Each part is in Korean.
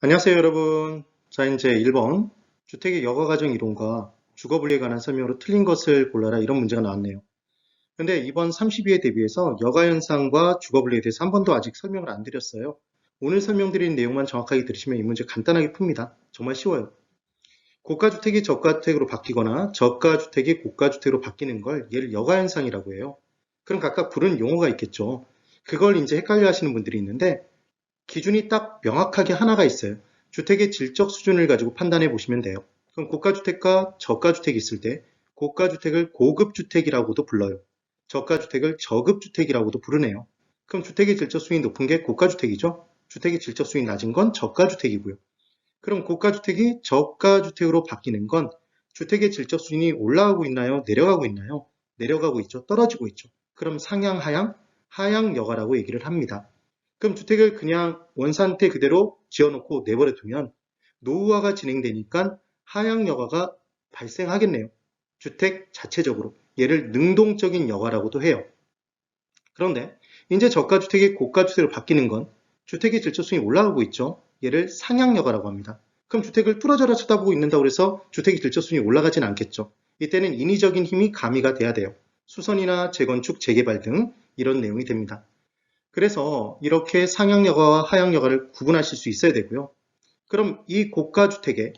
안녕하세요, 여러분. 자, 이제 1번. 주택의 여가가정 이론과 주거분리에 관한 설명으로 틀린 것을 골라라. 이런 문제가 나왔네요. 근데 이번 32회 대비해서 여가현상과 주거분리에 대해서 한 번도 아직 설명을 안 드렸어요. 오늘 설명드린 내용만 정확하게 들으시면 이 문제 간단하게 풉니다. 정말 쉬워요. 고가주택이 저가주택으로 바뀌거나 저가주택이 고가주택으로 바뀌는 걸 얘를 여가현상이라고 해요. 그럼 각각 부르는 용어가 있겠죠. 그걸 이제 헷갈려 하시는 분들이 있는데 기준이 딱 명확하게 하나가 있어요. 주택의 질적 수준을 가지고 판단해 보시면 돼요. 그럼 고가주택과 저가주택이 있을 때 고가주택을 고급주택이라고도 불러요. 저가주택을 저급주택이라고도 부르네요. 그럼 주택의 질적 수준이 높은 게 고가주택이죠. 주택의 질적 수준이 낮은 건 저가주택이고요. 그럼 고가주택이 저가주택으로 바뀌는 건 주택의 질적 수준이 올라가고 있나요? 내려가고 있나요? 내려가고 있죠. 떨어지고 있죠. 그럼 상향, 하향, 하향 여가라고 얘기를 합니다. 그럼 주택을 그냥 원상태 그대로 지어놓고 내버려 두면 노후화가 진행되니까 하향 여가가 발생하겠네요. 주택 자체적으로. 얘를 능동적인 여가라고도 해요. 그런데 이제 저가주택이 고가주택으로 바뀌는 건 주택의 질적수준이 올라가고 있죠. 얘를 상향 여가라고 합니다. 그럼 주택을 뚫어져라 쳐다보고 있는다고 해서 주택의 질적수준이 올라가진 않겠죠. 이때는 인위적인 힘이 가미가 돼야 돼요. 수선이나 재건축, 재개발 등 이런 내용이 됩니다. 그래서 이렇게 상향 여가와 하향 여가를 구분하실 수 있어야 되고요. 그럼 이 고가주택에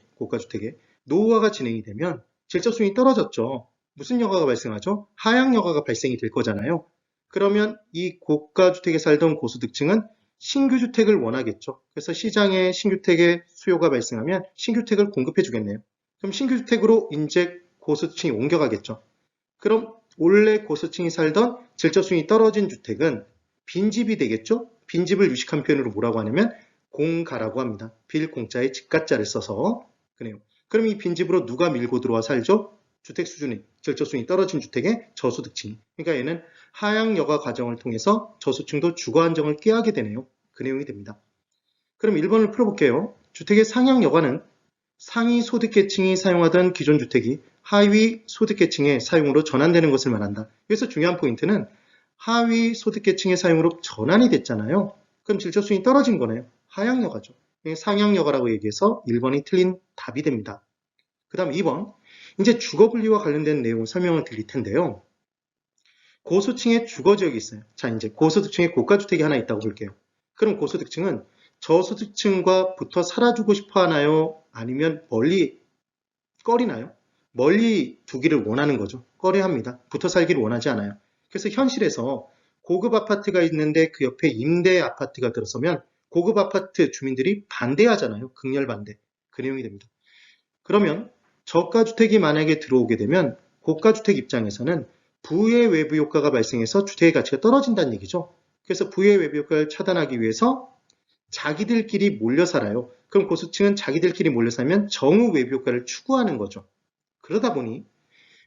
노후화가 진행이 되면 질적 수준이 떨어졌죠. 무슨 여가가 발생하죠? 하향 여가가 발생이 될 거잖아요. 그러면 이 고가주택에 살던 고소득층은 신규주택을 원하겠죠. 그래서 시장에 신규주택의 수요가 발생하면 신규주택을 공급해 주겠네요. 그럼 신규주택으로 이제 고소득층이 옮겨가겠죠. 그럼 원래 고소득층이 살던 질적 수준이 떨어진 주택은 빈집이 되겠죠? 빈집을 유식한 표현으로 뭐라고 하냐면 공가라고 합니다. 빌 공짜에 집가짜를 써서 그래요. 그럼 이 빈집으로 누가 밀고 들어와 살죠? 주택 수준이 질적 수준이 떨어진 주택의 저소득층. 그러니까 얘는 하향 여가 과정을 통해서 저소득층도 주거 안정을 꾀하게 되네요. 그 내용이 됩니다. 그럼 1번을 풀어볼게요. 주택의 상향 여가는 상위 소득계층이 사용하던 기존 주택이 하위 소득계층의 사용으로 전환되는 것을 말한다. 여기서 중요한 포인트는 하위 소득계층의 사용으로 전환이 됐잖아요. 그럼 질적 수준이 떨어진 거네요. 하향 여가죠. 상향 여가라고 얘기해서 1번이 틀린 답이 됩니다. 그 다음 2번. 이제 주거 분리와 관련된 내용을 설명을 드릴 텐데요. 고소득층의 주거지역이 있어요. 자, 이제 고소득층의 고가주택이 하나 있다고 볼게요. 그럼 고소득층은 저소득층과 붙어 살아주고 싶어 하나요? 아니면 멀리 꺼리나요? 멀리 두기를 원하는 거죠. 꺼려합니다. 붙어 살기를 원하지 않아요. 그래서 현실에서 고급 아파트가 있는데 그 옆에 임대 아파트가 들어서면 고급 아파트 주민들이 반대하잖아요. 극렬 반대. 그 내용이 됩니다. 그러면 저가주택이 만약에 들어오게 되면 고가주택 입장에서는 부의 외부 효과가 발생해서 주택의 가치가 떨어진다는 얘기죠. 그래서 부의 외부 효과를 차단하기 위해서 자기들끼리 몰려 살아요. 그럼 고소층은 자기들끼리 몰려 살면 정우 외부 효과를 추구하는 거죠. 그러다 보니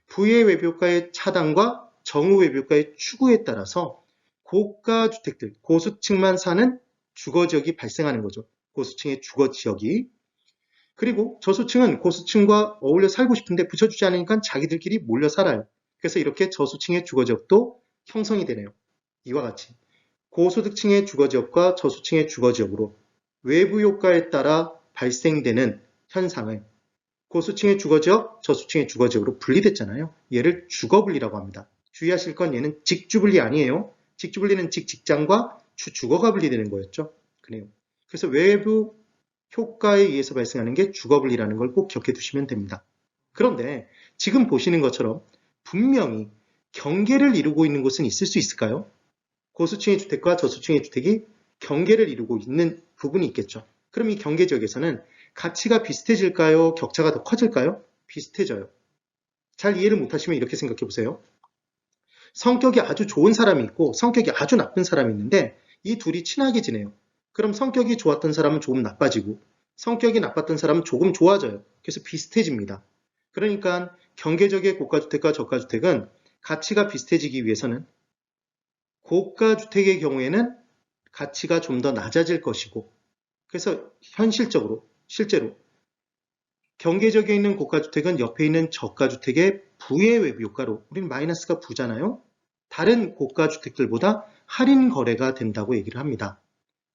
부의 외부 효과의 차단과 정우 외부 효과의 추구에 따라서 고가 주택들, 고소층만 사는 주거지역이 발생하는 거죠. 고소층의 주거지역이. 그리고 저소층은 고소층과 어울려 살고 싶은데 붙여주지 않으니까 자기들끼리 몰려 살아요. 그래서 이렇게 저소층의 주거지역도 형성이 되네요. 이와 같이 고소득층의 주거지역과 저소층의 주거지역으로 외부 효과에 따라 발생되는 현상을 고소층의 주거지역, 저소층의 주거지역으로 분리됐잖아요. 얘를 주거분리라고 합니다. 주의하실 건 얘는 직주분리 아니에요. 직주분리는 직장과 주거가 분리되는 거였죠. 그래요. 그래서 외부 효과에 의해서 발생하는 게 주거분리라는 걸 꼭 기억해 두시면 됩니다. 그런데 지금 보시는 것처럼 분명히 경계를 이루고 있는 곳은 있을 수 있을까요? 고수층의 주택과 저수층의 주택이 경계를 이루고 있는 부분이 있겠죠. 그럼 이 경계 지역에서는 가치가 비슷해질까요? 격차가 더 커질까요? 비슷해져요. 잘 이해를 못하시면 이렇게 생각해 보세요. 성격이 아주 좋은 사람이 있고 성격이 아주 나쁜 사람이 있는데 이 둘이 친하게 지내요. 그럼 성격이 좋았던 사람은 조금 나빠지고 성격이 나빴던 사람은 조금 좋아져요. 그래서 비슷해집니다. 그러니까 경계적의 고가주택과 저가주택은 가치가 비슷해지기 위해서는 고가주택의 경우에는 가치가 좀 더 낮아질 것이고 그래서 현실적으로 실제로 경계적에 있는 고가주택은 옆에 있는 저가주택의 부의 외부 효과로 우리는 마이너스가 부잖아요. 다른 고가주택들보다 할인 거래가 된다고 얘기를 합니다.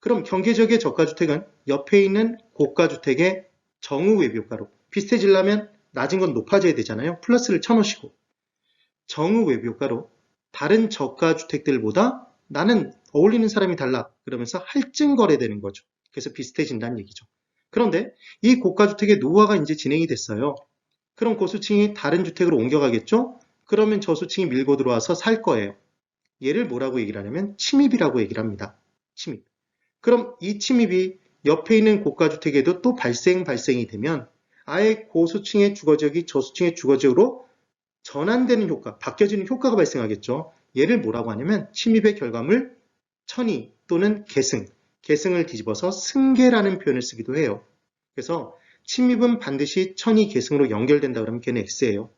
그럼 경계지역의 저가주택은 옆에 있는 고가주택의 정후 외비효과로 비슷해지려면 낮은 건 높아져야 되잖아요. 플러스를 쳐놓으시고 정후 외비효과로 다른 저가주택들보다 나는 어울리는 사람이 달라 그러면서 할증거래되는 거죠. 그래서 비슷해진다는 얘기죠. 그런데 이 고가주택의 노후화가 이제 진행이 됐어요. 그럼 고수층이 다른 주택으로 옮겨가겠죠? 그러면 저수층이 밀고 들어와서 살 거예요. 얘를 뭐라고 얘기를 하냐면 침입이라고 얘기를 합니다. 침입. 그럼 이 침입이 옆에 있는 고가주택에도 또 발생이 되면 아예 고수층의 주거지역이 저수층의 주거지역으로 전환되는 효과, 바뀌어지는 효과가 발생하겠죠. 얘를 뭐라고 하냐면 침입의 결과물 천이 또는 계승, 계승을 뒤집어서 승계라는 표현을 쓰기도 해요. 그래서 침입은 반드시 천이 계승으로 연결된다 그러면 걔는 X예요.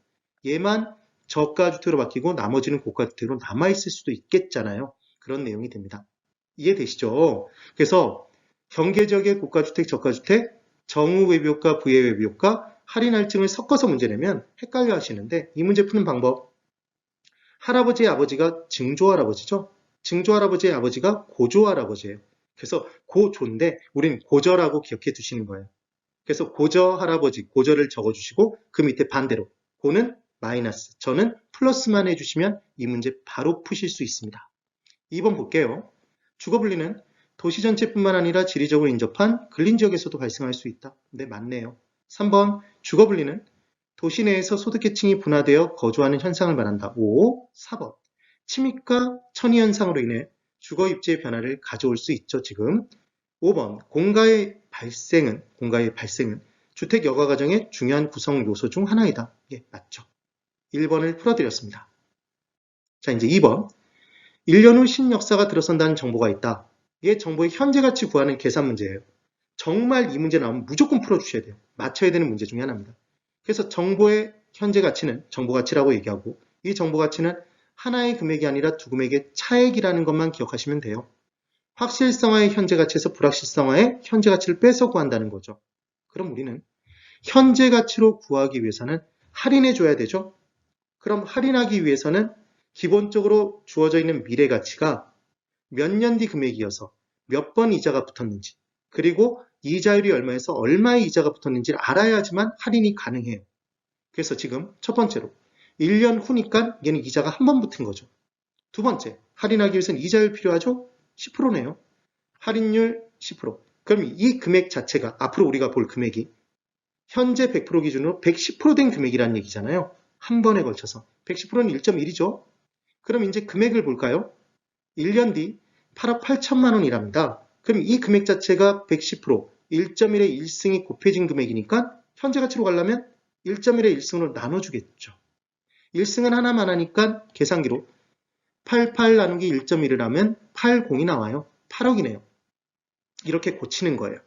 얘만 저가주택으로 바뀌고 나머지는 고가주택으로 남아있을 수도 있겠잖아요. 그런 내용이 됩니다. 이해되시죠? 그래서 경계지역의 고가주택, 저가주택, 정후 외비효과, 부의 외비효과, 할인 할증을 섞어서 문제 내면 헷갈려 하시는데 이 문제 푸는 방법. 할아버지의 아버지가 증조할아버지죠. 증조할아버지의 아버지가 고조할아버지예요. 그래서 고조인데 우린 고저라고 기억해 두시는 거예요. 그래서 고저 할아버지, 고저를 적어주시고 그 밑에 반대로 고는 마이너스, 저는 플러스만 해주시면 이 문제 바로 푸실 수 있습니다. 2번 볼게요. 주거분리는 도시 전체뿐만 아니라 지리적으로 인접한 근린지역에서도 발생할 수 있다. 네, 맞네요. 3번 주거분리는 도시 내에서 소득계층이 분화되어 거주하는 현상을 말한다. 5. 4번 침입과 천이현상으로 인해 주거입지의 변화를 가져올 수 있죠. 지금 5번 공가의 발생은 주택 여가 과정의 중요한 구성 요소 중 하나이다. 예, 맞죠. 1번을 풀어드렸습니다. 자, 이제 2번 1년 후 신역사가 들어선다는 정보가 있다. 이게 정보의 현재 가치 구하는 계산 문제예요. 정말 이 문제 나오면 무조건 풀어주셔야 돼요. 맞춰야 되는 문제 중에 하나입니다. 그래서 정보의 현재 가치는 정보 가치라고 얘기하고 이 정보 가치는 하나의 금액이 아니라 두 금액의 차액이라는 것만 기억하시면 돼요. 확실성화의 현재 가치에서 불확실성화의 현재 가치를 빼서 구한다는 거죠. 그럼 우리는 현재 가치로 구하기 위해서는 할인해 줘야 되죠. 그럼 할인하기 위해서는 기본적으로 주어져 있는 미래 가치가 몇 년 뒤 금액이어서 몇 번 이자가 붙었는지 그리고 이자율이 얼마에서 얼마의 이자가 붙었는지를 알아야지만 할인이 가능해요. 그래서 지금 첫 번째로 1년 후니까 얘는 이자가 한 번 붙은 거죠. 두 번째, 할인하기 위해서는 이자율 필요하죠? 10%네요. 할인율 10%. 그럼 이 금액 자체가 앞으로 우리가 볼 금액이 현재 100% 기준으로 110%된 금액이라는 얘기잖아요. 한 번에 걸쳐서. 110%는 1.1이죠. 그럼 이제 금액을 볼까요? 1년 뒤 8억 8천만 원이랍니다. 그럼 이 금액 자체가 110%, 1.1의 1승이 곱해진 금액이니까 현재 가치로 가려면 1.1의 1승으로 나눠주겠죠. 1승은 하나만 하니까 계산기로 88 나누기 1.1을 하면 80이 나와요. 8억이네요. 이렇게 고치는 거예요.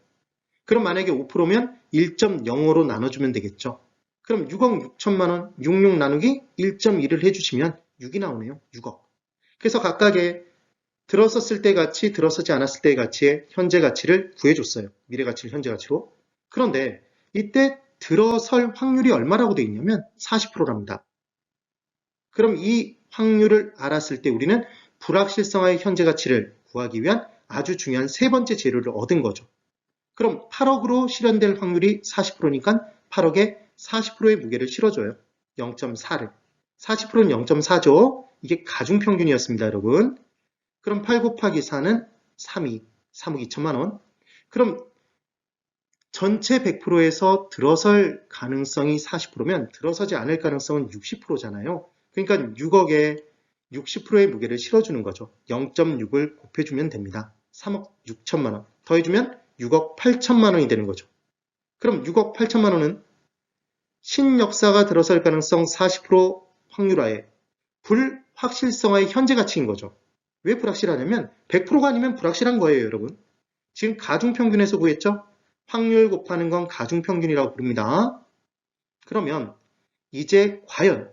그럼 만약에 5%면 1.05로 나눠주면 되겠죠. 그럼 6억 6천만 원, 66 나누기 1.1을 해주시면 6이 나오네요. 6억. 그래서 각각의 들어섰을 때 가치, 들어서지 않았을 때의 가치의 현재 가치를 구해줬어요. 미래 가치를 현재 가치로. 그런데 이때 들어설 확률이 얼마라고 되어 있냐면 40%랍니다. 그럼 이 확률을 알았을 때 우리는 불확실성화의 현재 가치를 구하기 위한 아주 중요한 세 번째 재료를 얻은 거죠. 그럼 8억으로 실현될 확률이 40%니까 8억에 40%의 무게를 실어줘요. 0.4를. 40%는 0.4죠. 이게 가중평균이었습니다, 여러분. 그럼 8 곱하기 4는 3억 2천만 원. 그럼 전체 100%에서 들어설 가능성이 40%면 들어서지 않을 가능성은 60%잖아요. 그러니까 6억에 60%의 무게를 실어주는 거죠. 0.6을 곱해주면 됩니다. 3억 6천만 원. 더해주면 6억 8천만 원이 되는 거죠. 그럼 6억 8천만 원은 신역사가 들어설 가능성 40% 확률하에 불확실성화의 현재 가치인 거죠. 왜 불확실하냐면 100%가 아니면 불확실한 거예요, 여러분. 지금 가중평균에서 구했죠? 확률 곱하는 건 가중평균이라고 부릅니다. 그러면 이제 과연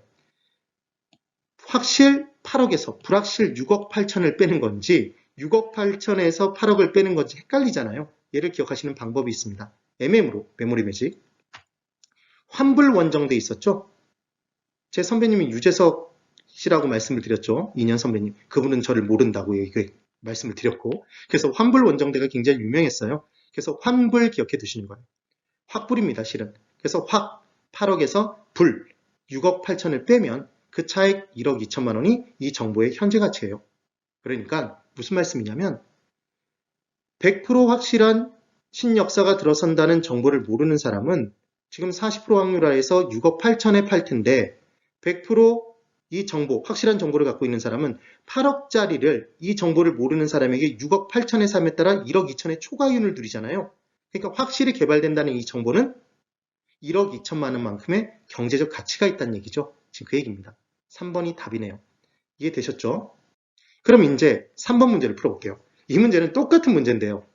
확실 8억에서 불확실 6억 8천을 빼는 건지 6억 8천에서 8억을 빼는 건지 헷갈리잖아요. 얘를 기억하시는 방법이 있습니다. MM으로 메모리 매직. 환불 원정돼 있었죠? 제 선배님이 유재석 씨라고 말씀을 드렸죠. 2년 선배님. 그분은 저를 모른다고 말씀을 드렸고, 그래서 환불 원정대가 굉장히 유명했어요. 그래서 환불 기억해 두시는 거예요. 확불입니다, 실은. 그래서 8억에서 불 6억 8천을 빼면 그 차액 1억 2천만 원이 이 정보의 현재 가치예요. 그러니까 무슨 말씀이냐면 100% 확실한 신역사가 들어선다는 정보를 모르는 사람은 지금 40% 확률하에서 6억 8천에 팔 텐데 100%이 정보, 확실한 정보를 갖고 있는 사람은 8억짜리를 이 정보를 모르는 사람에게 6억 8천에 삼에 따라 1억 2천의 초과이윤을 누리잖아요. 그러니까 확실히 개발된다는 이 정보는 1억 2천만 원만큼의 경제적 가치가 있다는 얘기죠. 지금 그 얘기입니다. 3번이 답이네요. 이해되셨죠? 그럼 이제 3번 문제를 풀어볼게요. 이 문제는 똑같은 문제인데요.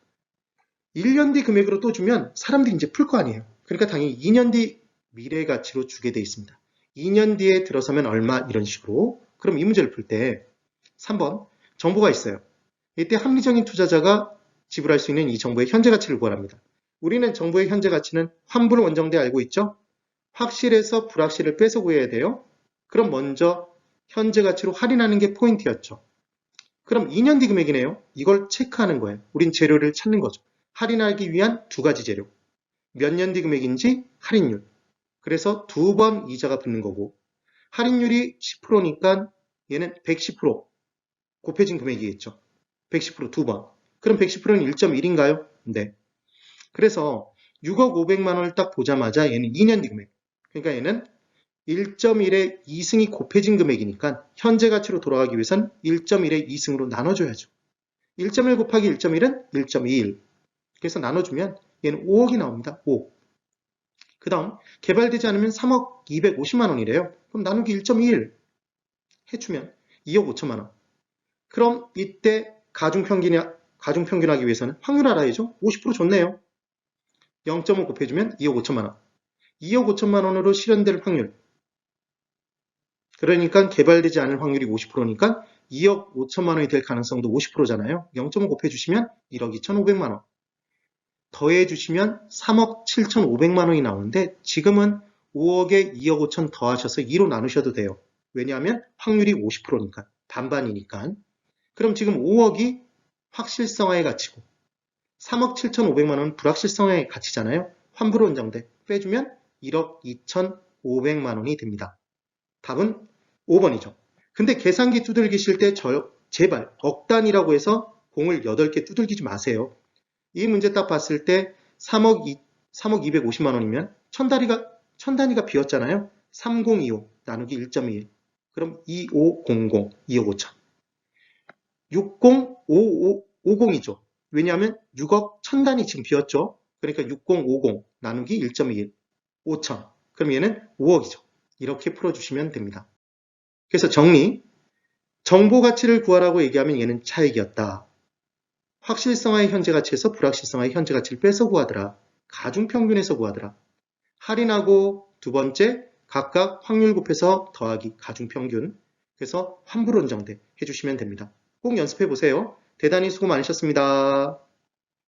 1년 뒤 금액으로 또 주면 사람들이 이제 풀 거 아니에요. 그러니까 당연히 2년 뒤 미래 가치로 주게 돼 있습니다. 2년 뒤에 들어서면 얼마 이런 식으로. 그럼 이 문제를 풀 때 3번 정보가 있어요. 이때 합리적인 투자자가 지불할 수 있는 이 정보의 현재 가치를 구하랍니다. 우리는 정보의 현재 가치는 환불 원정대 알고 있죠? 확실해서 불확실을 빼서 구해야 돼요. 그럼 먼저 현재 가치로 할인하는 게 포인트였죠. 그럼 2년 뒤 금액이네요. 이걸 체크하는 거예요. 우린 재료를 찾는 거죠. 할인하기 위한 두 가지 재료. 몇 년 뒤 금액인지 할인율. 그래서 두 번 이자가 붙는 거고 할인율이 10%니까 얘는 110% 곱해진 금액이겠죠. 110%두 번. 그럼 110%는 1.1인가요? 네. 그래서 6억 500만 원을 딱 보자마자 얘는 2년 뒤 금액. 그러니까 얘는 1.1의 2승이 곱해진 금액이니까 현재 가치로 돌아가기 위해선 1.1의 2승으로 나눠줘야죠. 1.1 곱하기 1.1은 1.21. 그래서 나눠주면 얘는 5억이 나옵니다. 5. 그 다음 개발되지 않으면 3억 250만 원이래요. 그럼 나누기 1.21 해주면 2억 5천만 원. 그럼 이때 가중평균하기 위해서는 확률 알아야죠. 50% 좋네요. 0.5 곱해주면 2억 5천만 원. 2억 5천만 원으로 실현될 확률. 그러니까 개발되지 않을 확률이 50%니까 2억 5천만 원이 될 가능성도 50%잖아요. 0.5 곱해주시면 1억 2,500만 원. 더해주시면 3억 7,500만 원이 나오는데 지금은 5억에 2억 5천 더하셔서 2로 나누셔도 돼요. 왜냐하면 확률이 50%니까. 반반이니까. 그럼 지금 5억이 확실성화의 가치고 3억 7,500만 원은 불확실성화의 가치잖아요. 환불 원정대 빼주면 1억 2,500만 원이 됩니다. 답은 5번이죠. 근데 계산기 두들기실 때 제발 억 단위라고 해서 공을 8개 두들기지 마세요. 이 문제 딱 봤을 때 3억 250만 원이면 천 단위가 비었잖아요. 3025 나누기 1.21 그럼 2500 2억 5천 6050이죠. 왜냐하면 6억 1000단위 지금 비었죠. 그러니까 6050 나누기 1.21 5천 그럼 얘는 5억이죠. 이렇게 풀어주시면 됩니다. 그래서 정리 정보 가치를 구하라고 얘기하면 얘는 차익이었다. 확실성화의 현재 가치에서 불확실성화의 현재 가치를 빼서 구하더라. 가중평균에서 구하더라. 할인하고 두 번째 각각 확률 곱해서 더하기 가중평균 그래서 환불 원정대 해주시면 됩니다. 꼭 연습해 보세요. 대단히 수고 많으셨습니다.